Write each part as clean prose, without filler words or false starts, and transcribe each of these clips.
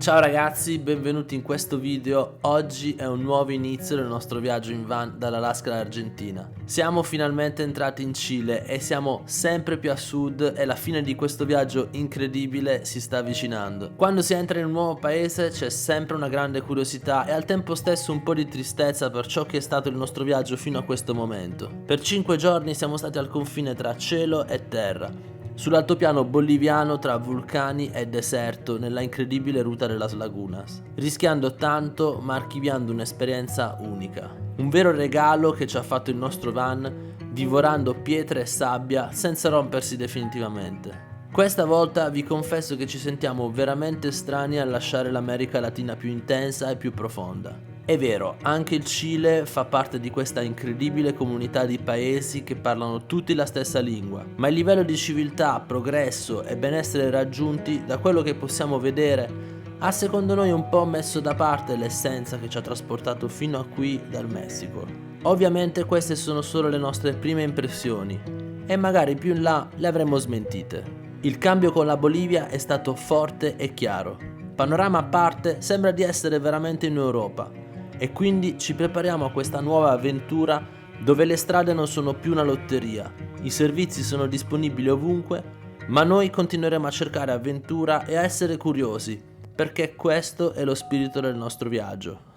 Ciao ragazzi, benvenuti in questo video. Oggi è un nuovo inizio del nostro viaggio in van dall'Alaska all'Argentina. Siamo finalmente entrati in Cile e siamo sempre più a sud e la fine di questo viaggio incredibile si sta avvicinando. Quando si entra in un nuovo paese c'è sempre una grande curiosità e al tempo stesso un po' di tristezza per ciò che è stato il nostro viaggio fino a questo momento. Per 5 giorni siamo stati al confine tra cielo e terra, sull'altopiano boliviano tra vulcani e deserto nella incredibile ruta de las Lagunas, rischiando tanto ma archiviando un'esperienza unica. Un vero regalo che ci ha fatto il nostro van, divorando pietre e sabbia senza rompersi definitivamente. Questa volta vi confesso che ci sentiamo veramente strani a lasciare l'America Latina più intensa e più profonda. È vero, anche il Cile fa parte di questa incredibile comunità di paesi che parlano tutti la stessa lingua, ma il livello di civiltà, progresso e benessere raggiunti, da quello che possiamo vedere, ha secondo noi un po' messo da parte l'essenza che ci ha trasportato fino a qui dal Messico. Ovviamente queste sono solo le nostre prime impressioni e magari più in là le avremo smentite. Il cambio con la Bolivia è stato forte e chiaro. Panorama a parte, sembra di essere veramente in Europa. E quindi ci prepariamo a questa nuova avventura dove le strade non sono più una lotteria, i servizi sono disponibili ovunque, ma noi continueremo a cercare avventura e a essere curiosi, perché questo è lo spirito del nostro viaggio.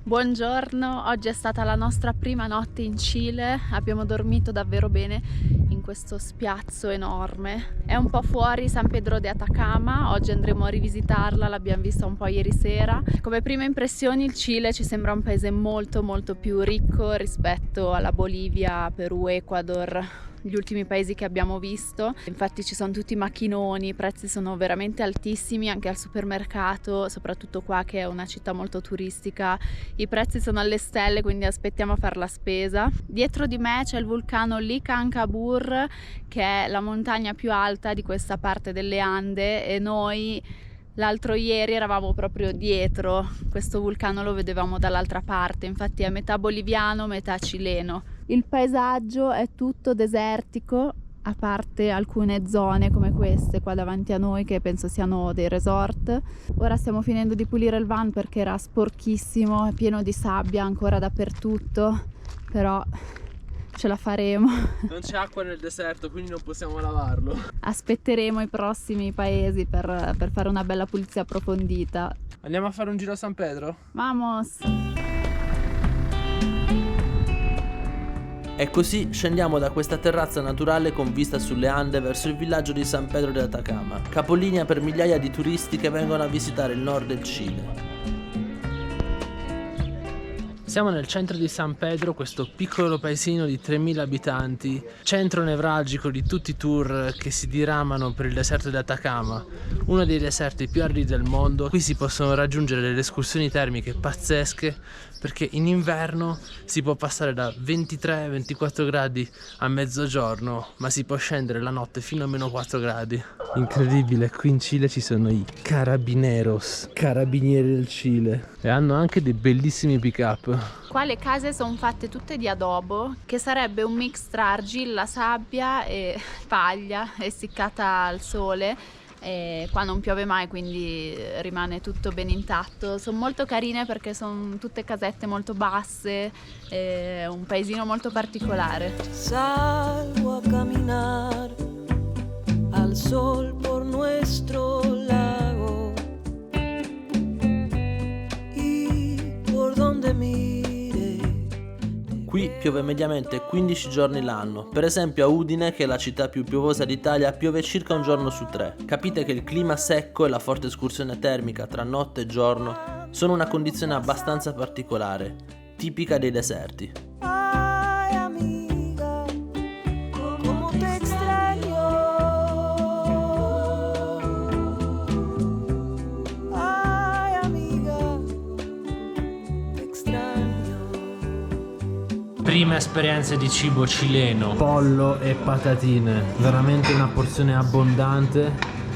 Buongiorno, oggi è stata la nostra prima notte in Cile, abbiamo dormito davvero bene in questo spiazzo enorme. È un po' fuori San Pedro de Atacama, oggi andremo a rivisitarla, l'abbiamo vista un po' ieri sera. Come prime impressioni il Cile ci sembra un paese molto più ricco rispetto alla Bolivia, Perù, Ecuador, gli ultimi paesi che abbiamo visto. Infatti ci sono tutti i macchinoni, i prezzi sono veramente altissimi anche al supermercato, soprattutto qua che è una città molto turistica. I prezzi sono alle stelle, quindi aspettiamo a fare la spesa. Dietro di me c'è il vulcano Licancabur, che è la montagna più alta di questa parte delle Ande, e noi l'altro ieri eravamo proprio dietro questo vulcano, lo vedevamo dall'altra parte, infatti è metà boliviano, metà cileno. Il paesaggio è tutto desertico, a parte alcune zone come queste qua davanti a noi che penso siano dei resort. Ora stiamo finendo di pulire il van perché era sporchissimo, è pieno di sabbia ancora dappertutto, però ce la faremo. Non c'è acqua nel deserto, quindi non possiamo lavarlo. Aspetteremo i prossimi paesi per fare una bella pulizia approfondita. Andiamo a fare un giro a San Pedro? Vamos! E così scendiamo da questa terrazza naturale con vista sulle Ande verso il villaggio di San Pedro de Atacama, capolinea per migliaia di turisti che vengono a visitare il nord del Cile. Siamo nel centro di San Pedro, questo piccolo paesino di 3.000 abitanti, centro nevralgico di tutti i tour che si diramano per il deserto di Atacama, uno dei deserti più aridi del mondo. Qui si possono raggiungere delle escursioni termiche pazzesche, perché in inverno si può passare da 23-24 gradi a mezzogiorno, ma si può scendere la notte fino a meno 4 gradi. Incredibile, qui in Cile ci sono i carabineros, carabinieri del Cile, e hanno anche dei bellissimi pick-up. Qua le case sono fatte tutte di adobo, che sarebbe un mix tra argilla, sabbia e paglia essiccata al sole. E qua non piove mai, quindi rimane tutto ben intatto. Sono molto carine perché sono tutte casette molto basse, un paesino molto particolare. Salgo a caminar al sol por nuestro lago y por donde mire. Qui piove mediamente 15 giorni l'anno. Per esempio a Udine, che è la città più piovosa d'Italia, piove circa un giorno su 3. Capite che il clima secco e la forte escursione termica tra notte e giorno sono una condizione abbastanza particolare, tipica dei deserti. Ay, amiga, cómo te extraño. Ay, amiga, te extraño. Prime esperienze di cibo cileno, pollo e patatine, veramente una porzione abbondante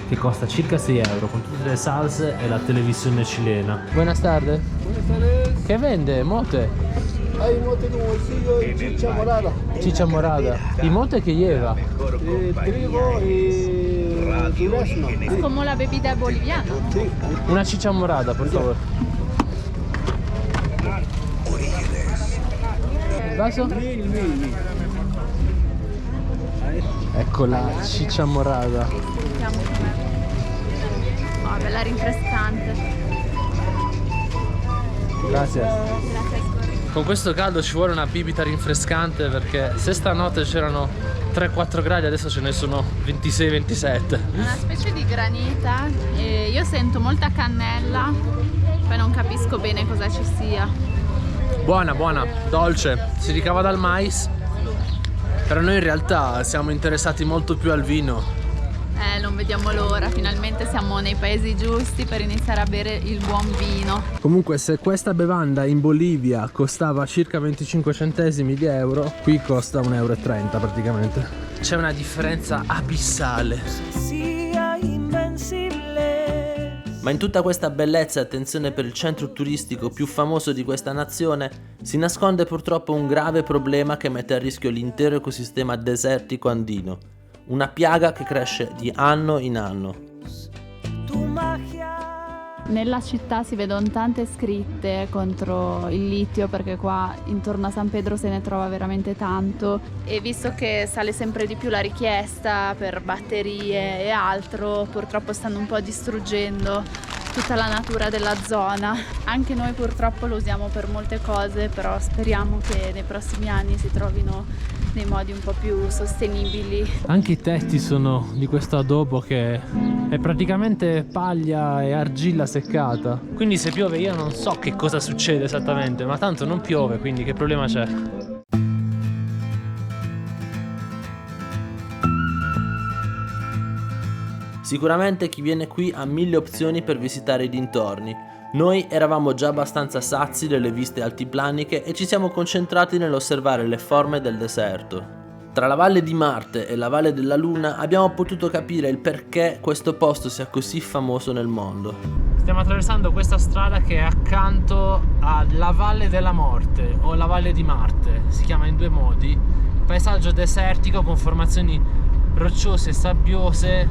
che costa circa 6 euro con tutte le salse e la televisione cilena. Buenas tardes. Buenas tardes. Che vende? Mote? Hay mote con bolsillo y chicha morada. Chicha morada. ¿Y mote qué lleva? Trigo y durazno. Es como la bebida boliviana. Sí. Una chicha morada, por favor. Il vaso? Mil. Ecco la ciccia morada. Sentiamo com'è. Oh, bella rinfrescante. Grazie. Grazie. Con questo caldo ci vuole una bibita rinfrescante, perché se stanotte c'erano 3-4 gradi, adesso ce ne sono 26-27. Una specie di granita e io sento molta cannella, poi non capisco bene cosa ci sia. Buona, dolce, si ricava dal mais, però noi in realtà siamo interessati molto più al vino. Non vediamo l'ora, finalmente siamo nei paesi giusti per iniziare a bere il buon vino. Comunque, se questa bevanda in Bolivia costava circa 25 centesimi di euro, qui costa 1,30 euro praticamente. C'è una differenza abissale. Sia invencible. Ma in tutta questa bellezza e attenzione per il centro turistico più famoso di questa nazione si nasconde purtroppo un grave problema che mette a rischio l'intero ecosistema desertico andino. Una piaga che cresce di anno in anno. Tu magia. Nella città si vedono tante scritte contro il litio, perché qua intorno a San Pedro se ne trova veramente tanto, e visto che sale sempre di più la richiesta per batterie e altro, purtroppo stanno un po' distruggendo tutta la natura della zona. Anche noi purtroppo lo usiamo per molte cose, però speriamo che nei prossimi anni si trovino dei modi un po' più sostenibili. Anche i tetti sono di questo adobo che è praticamente paglia e argilla seccata. Quindi se piove io non so che cosa succede esattamente, ma tanto non piove, quindi che problema c'è? Sicuramente chi viene qui ha 1000 opzioni per visitare i dintorni. Noi eravamo già abbastanza sazi delle viste altiplaniche e ci siamo concentrati nell'osservare le forme del deserto. Tra la Valle di Marte e la Valle della Luna abbiamo potuto capire il perché questo posto sia così famoso nel mondo. Stiamo attraversando questa strada che è accanto alla Valle della Morte o la Valle di Marte, si chiama in due modi. Paesaggio desertico con formazioni rocciose e sabbiose.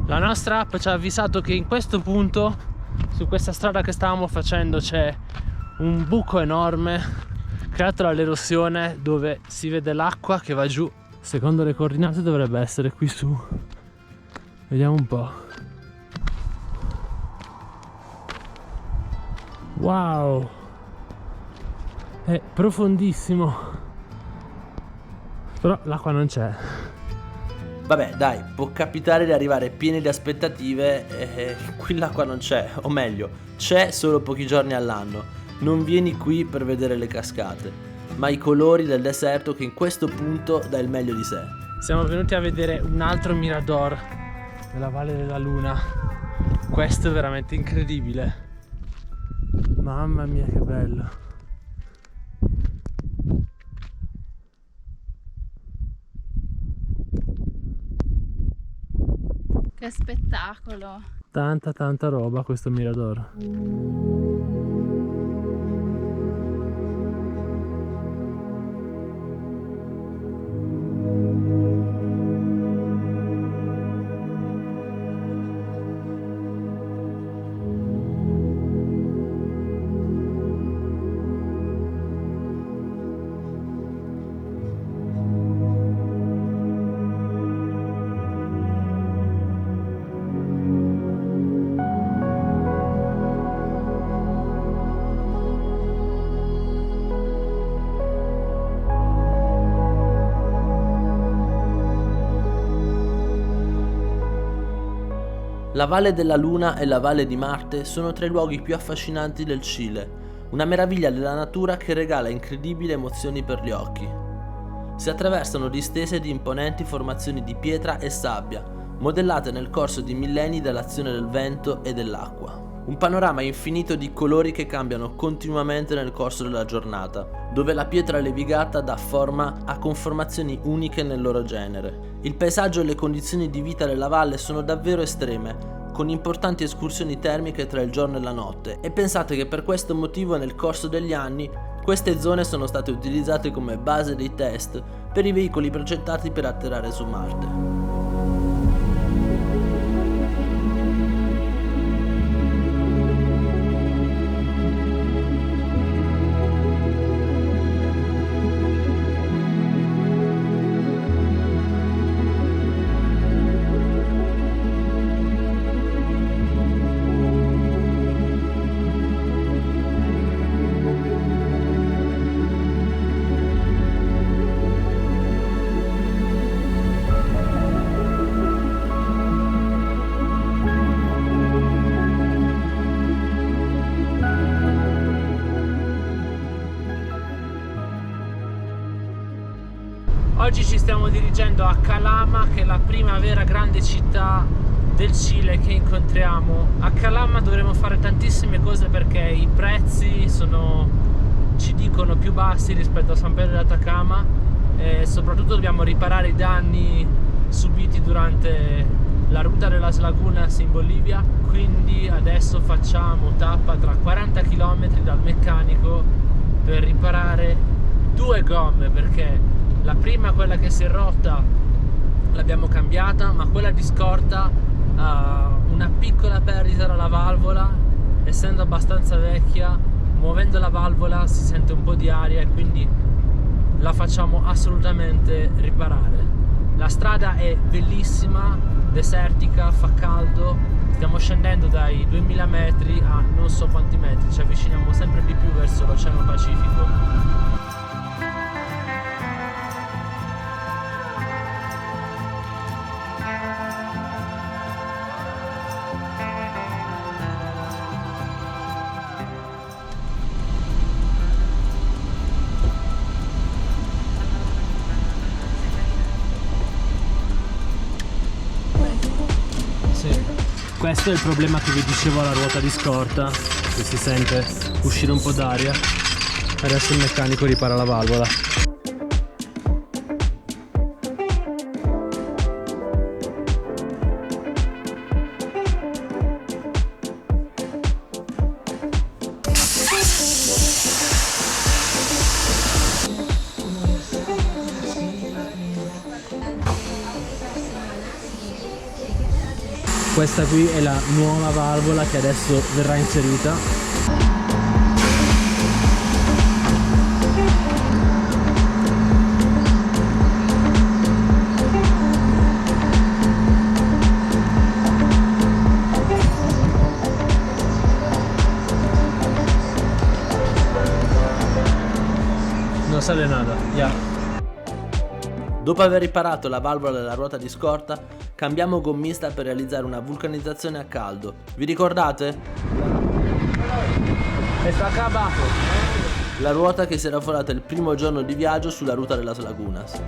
La nostra app ci ha avvisato che in questo punto, su questa strada che stavamo facendo, c'è un buco enorme creato dall'erosione dove si vede l'acqua che va giù. Secondo le coordinate dovrebbe essere qui su. Vediamo un po'. Wow! È profondissimo. Però l'acqua non c'è. Vabbè dai, può capitare di arrivare pieni di aspettative e qui l'acqua non c'è, o meglio, c'è solo pochi giorni all'anno. Non vieni qui per vedere le cascate, ma i colori del deserto che in questo punto dà il meglio di sé. Siamo venuti a vedere un altro mirador della Valle della Luna. Questo è veramente incredibile. Mamma mia che bello. Che spettacolo! Tanta roba questo mirador. La Valle della Luna e la Valle di Marte sono tra i luoghi più affascinanti del Cile, una meraviglia della natura che regala incredibili emozioni per gli occhi. Si attraversano distese di imponenti formazioni di pietra e sabbia, modellate nel corso di millenni dall'azione del vento e dell'acqua. Un panorama infinito di colori che cambiano continuamente nel corso della giornata, dove la pietra levigata dà forma a conformazioni uniche nel loro genere. Il paesaggio e le condizioni di vita della valle sono davvero estreme, con importanti escursioni termiche tra il giorno e la notte, e pensate che per questo motivo nel corso degli anni queste zone sono state utilizzate come base dei test per i veicoli progettati per atterrare su Marte. Oggi ci stiamo dirigendo a Calama, che è la prima vera grande città del Cile che incontriamo. A Calama dovremo fare tantissime cose perché i prezzi sono, ci dicono, più bassi rispetto a San Pedro de Atacama, e soprattutto dobbiamo riparare i danni subiti durante la ruta de las Lagunas in Bolivia. Quindi adesso facciamo tappa tra 40 km dal meccanico per riparare 2 gomme, perché la prima, quella che si è rotta, l'abbiamo cambiata, ma quella di scorta ha una piccola perdita dalla valvola. Essendo abbastanza vecchia, muovendo la valvola si sente un po' di aria e quindi la facciamo assolutamente riparare. La strada è bellissima, desertica, fa caldo, stiamo scendendo dai 2000 metri a non so quanti metri, ci avviciniamo sempre di più verso l'Oceano Pacifico. Questo è il problema che vi dicevo alla ruota di scorta, che si sente uscire un po' d'aria. Adesso il meccanico ripara la valvola. Questa qui è la nuova valvola che adesso verrà inserita. Non sale nada, ya. Dopo aver riparato la valvola della ruota di scorta, cambiamo gommista per realizzare una vulcanizzazione a caldo. Vi ricordate? Está acá abajo. La ruota che si era forata il primo giorno di viaggio sulla ruta de las Lagunas.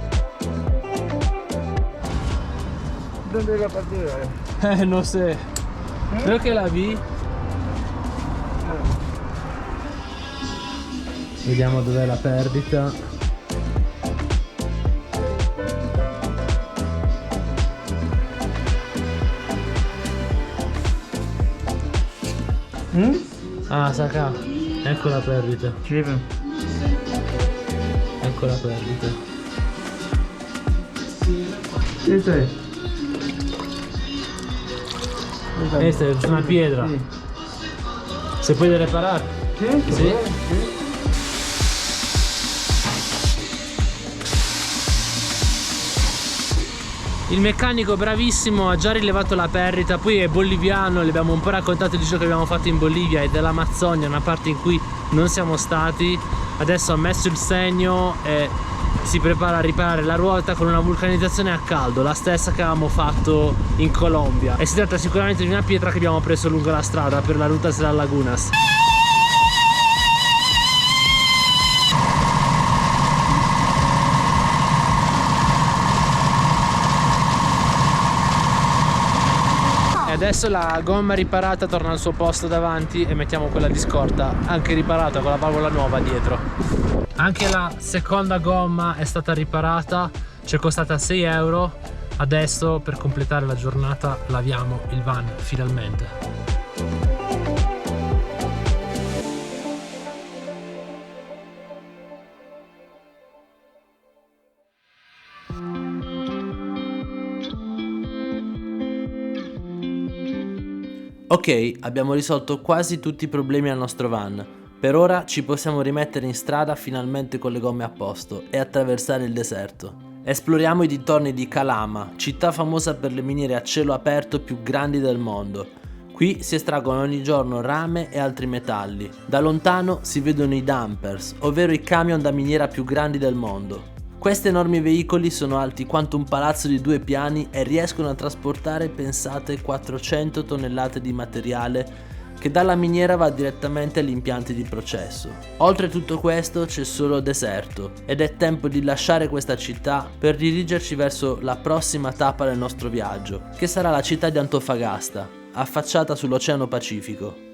¿Dónde es la partida? No sé. Creo que la vi. Vediamo dov'è la perdita. Ah, Saka, ecco la perdita. Ecco la perdita. Esta es. Questa è una pietra. Sí. Se puede reparar. ¿Sí? Sí. Sí. Il meccanico bravissimo, ha già rilevato la perdita, poi è boliviano, le abbiamo un po' raccontato il giro che abbiamo fatto in Bolivia e dell'Amazzonia, una parte in cui non siamo stati. Adesso ha messo il segno e si prepara a riparare la ruota con una vulcanizzazione a caldo, la stessa che avevamo fatto in Colombia. E si tratta sicuramente di una pietra che abbiamo preso lungo la strada per la ruta de las Lagunas. Adesso la gomma riparata torna al suo posto davanti e mettiamo quella di scorta, anche riparata con la valvola nuova dietro. Anche la seconda gomma è stata riparata, ci è costata 6 euro. Adesso per completare la giornata laviamo il van finalmente. Ok, abbiamo risolto quasi tutti i problemi al nostro van. Per ora ci possiamo rimettere in strada finalmente con le gomme a posto e attraversare il deserto. Esploriamo i dintorni di Calama, città famosa per le miniere a cielo aperto più grandi del mondo. Qui si estraggono ogni giorno rame e altri metalli. Da lontano si vedono i dumpers, ovvero i camion da miniera più grandi del mondo. Questi enormi veicoli sono alti quanto un palazzo di 2 piani e riescono a trasportare, pensate, 400 tonnellate di materiale che dalla miniera va direttamente agli impianti di processo. Oltre tutto questo c'è solo deserto ed è tempo di lasciare questa città per dirigerci verso la prossima tappa del nostro viaggio, che sarà la città di Antofagasta, affacciata sull'Oceano Pacifico.